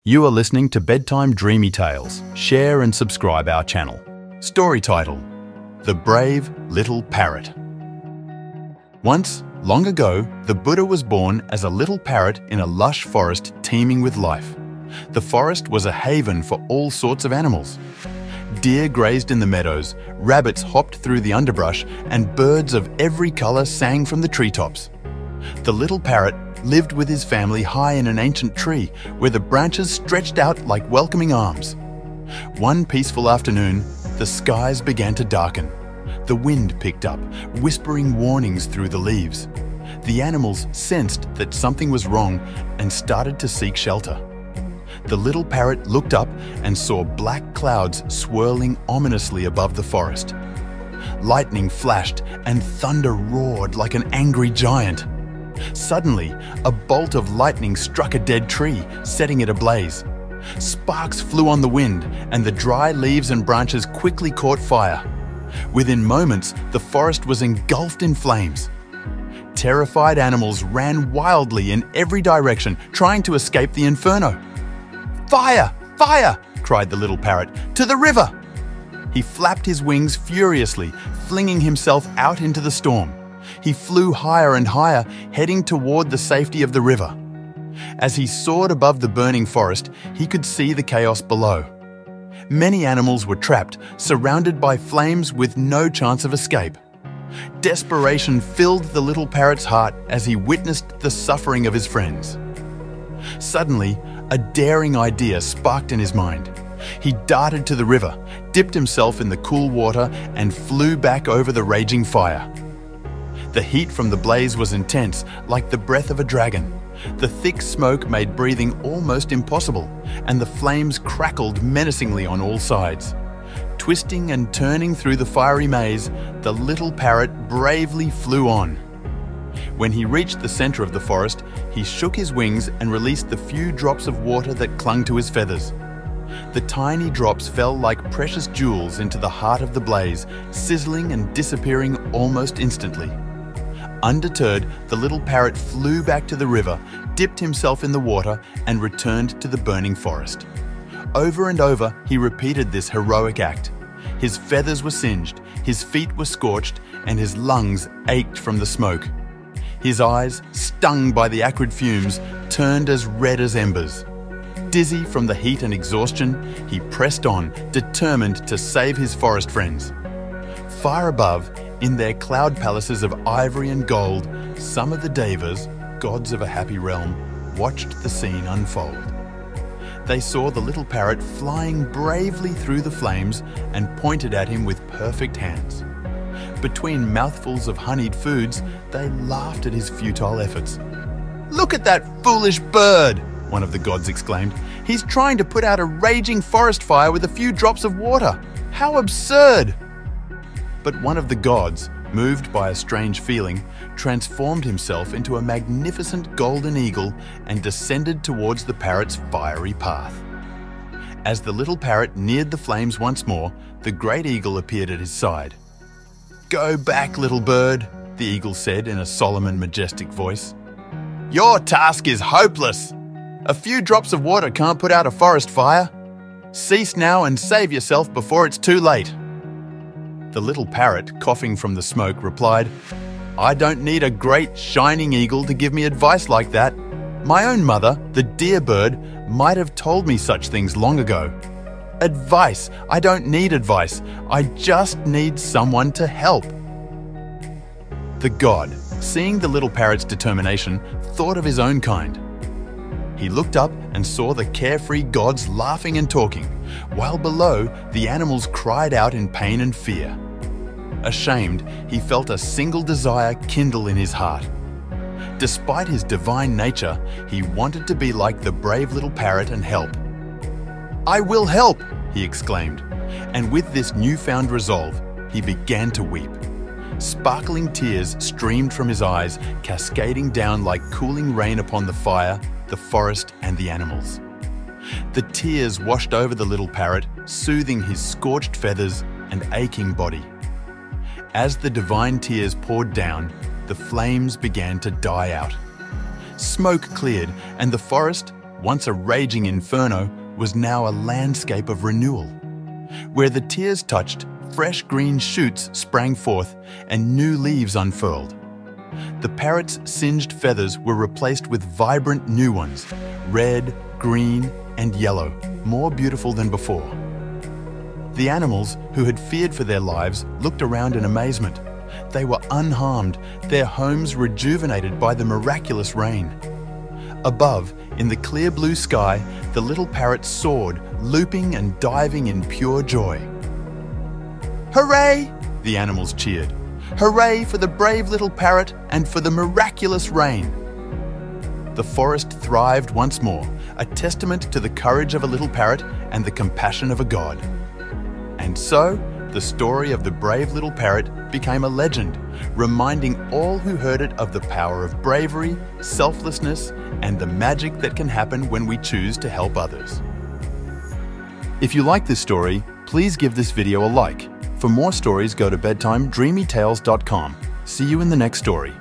You are listening to Bedtime Dreamy Tales. Share and subscribe our channel. Story title: The Brave Little Parrot. Once, long ago, the Buddha was born as a little parrot in a lush forest teeming with life. The forest was a haven for all sorts of animals. Deer grazed in the meadows, rabbits hopped through the underbrush, and birds of every color sang from the treetops. The little parrot lived with his family high in an ancient tree where the branches stretched out like welcoming arms. One peaceful afternoon, the skies began to darken. The wind picked up, whispering warnings through the leaves. The animals sensed that something was wrong and started to seek shelter. The little parrot looked up and saw black clouds swirling ominously above the forest. Lightning flashed and thunder roared like an angry giant. Suddenly, a bolt of lightning struck a dead tree, setting it ablaze. Sparks flew on the wind, and the dry leaves and branches quickly caught fire. Within moments, the forest was engulfed in flames. Terrified animals ran wildly in every direction, trying to escape the inferno. "Fire! Fire!" cried the little parrot. "To the river!" He flapped his wings furiously, flinging himself out into the storm. He flew higher and higher, heading toward the safety of the river. As he soared above the burning forest, he could see the chaos below. Many animals were trapped, surrounded by flames with no chance of escape. Desperation filled the little parrot's heart as he witnessed the suffering of his friends. Suddenly, a daring idea sparked in his mind. He darted to the river, dipped himself in the cool water, and flew back over the raging fire. The heat from the blaze was intense, like the breath of a dragon. The thick smoke made breathing almost impossible, and the flames crackled menacingly on all sides. Twisting and turning through the fiery maze, the little parrot bravely flew on. When he reached the center of the forest, he shook his wings and released the few drops of water that clung to his feathers. The tiny drops fell like precious jewels into the heart of the blaze, sizzling and disappearing almost instantly. Undeterred, the little parrot flew back to the river, dipped himself in the water, and returned to the burning forest. Over and over, he repeated this heroic act. His feathers were singed, his feet were scorched, and his lungs ached from the smoke. His eyes, stung by the acrid fumes, turned as red as embers. Dizzy from the heat and exhaustion, he pressed on, determined to save his forest friends. Far above, in their cloud palaces of ivory and gold, some of the devas, gods of a happy realm, watched the scene unfold. They saw the little parrot flying bravely through the flames and pointed at him with perfect hands. Between mouthfuls of honeyed foods, they laughed at his futile efforts. "Look at that foolish bird!" one of the gods exclaimed. "He's trying to put out a raging forest fire with a few drops of water. How absurd!" But one of the gods, moved by a strange feeling, transformed himself into a magnificent golden eagle and descended towards the parrot's fiery path. As the little parrot neared the flames once more, the great eagle appeared at his side. "Go back, little bird," the eagle said in a solemn and majestic voice. "Your task is hopeless. A few drops of water can't put out a forest fire. Cease now and save yourself before it's too late." The little parrot, coughing from the smoke, replied, "I don't need a great shining eagle to give me advice like that. My own mother, the deer bird, might have told me such things long ago. Advice? I don't need advice. I just need someone to help." The god, seeing the little parrot's determination, thought of his own kind. He looked up and saw the carefree gods laughing and talking, while below, the animals cried out in pain and fear. Ashamed, he felt a single desire kindle in his heart. Despite his divine nature, he wanted to be like the brave little parrot and help. "I will help!" he exclaimed, and with this newfound resolve, he began to weep. Sparkling tears streamed from his eyes, cascading down like cooling rain upon the fire, the forest, and the animals. The tears washed over the little parrot, soothing his scorched feathers and aching body. As the divine tears poured down, the flames began to die out. Smoke cleared, and the forest, once a raging inferno, was now a landscape of renewal. Where the tears touched, fresh green shoots sprang forth and new leaves unfurled. The parrot's singed feathers were replaced with vibrant new ones, red, green, and yellow, more beautiful than before. The animals, who had feared for their lives, looked around in amazement. They were unharmed, their homes rejuvenated by the miraculous rain. Above, in the clear blue sky, the little parrot soared, looping and diving in pure joy. "Hooray!" the animals cheered. "Hooray for the brave little parrot and for the miraculous rain!" The forest thrived once more, a testament to the courage of a little parrot and the compassion of a god. And so, the story of the brave little parrot became a legend, reminding all who heard it of the power of bravery, selflessness, and the magic that can happen when we choose to help others. If you like this story, please give this video a like. For more stories, go to bedtimedreamytales.com. See you in the next story.